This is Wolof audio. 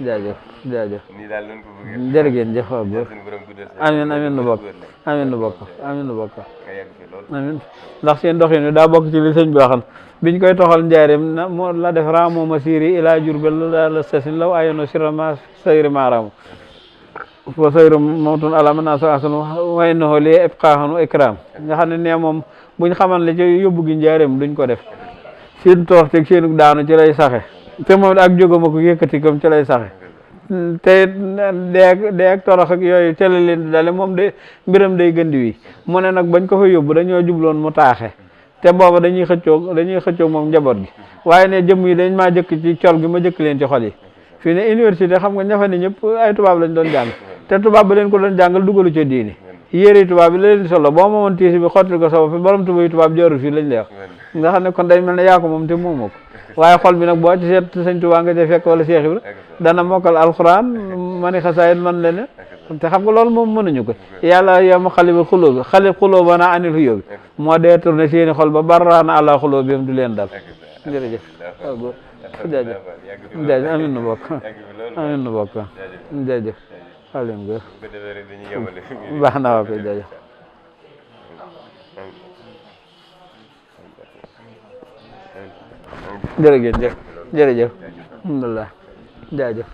jaajëf jaajëf nii daal lañ ko bëggee. jërë ngeen jëf waaw góor suñu borom guddal amiin amiin nu bokk amiin nu bokk amiin nu bokk nga yàgg fi lool. amiin ndax seen doxin wi daa bokk ci li sëñ bi waxan biñ koy toxal njaareem na moo la def ramo ma siri ila Jurbel la sasin law ayono sirama sayri maaramu fo sayru mawtun alama na sa asal way noxo li ibqaaxanu ikram nga xam ne nee moom buñ xaman le ci yóbbu gi njaareem duñ ko def seen toox teg seenu daanu ci lay saxe te moom ak jógama ko yëkkati comme ci lay saxe te deeg torox ak yooyu ca la leen di dale moom de mbiram day gëndi wi mu ne nag bañ ko fa yóbbu dañoo jubloon mu taaxe te booba dañuy xëccoog moom njaboot gi waaye ne jëmm yi dañ maa jëkk ci col gi ma jëkk leen ci xol yi fii ne université xam nga ñafa ne ñëpp ay tubaab lañ doon jàng te tubaab ba leen ko doon jàngal dugalu ca diini yére tubaab bi la leen solo boo moomoon tiisi bi xottil ko sama fi borom tuba yi tubaab jarul fii lañ lay wax nga xam ne kon day mel ne yaa ko moom te moomoo ko waaye xol bi nag boo ci seet sëñ Tuubaa nga ca fekk wala Cheikh Ibra dana mokkal alxuraan mani xasaayit man lene te xam nga loolu moom mënuñu ko yàlla yama xaliba xulóo bi xalib xulóo ba naa anil xuyóo bi moo dee tourné seeni xol ba barraana àlla xulóo bi am du leen dal jërëjëf waaw góor jaajëf jaajëf amin nu bokk amin nu bokk jaajëf xaw leen góor baax na waa koy jaajëf jërëjëf jërëjëf alhamdulilah jaajëf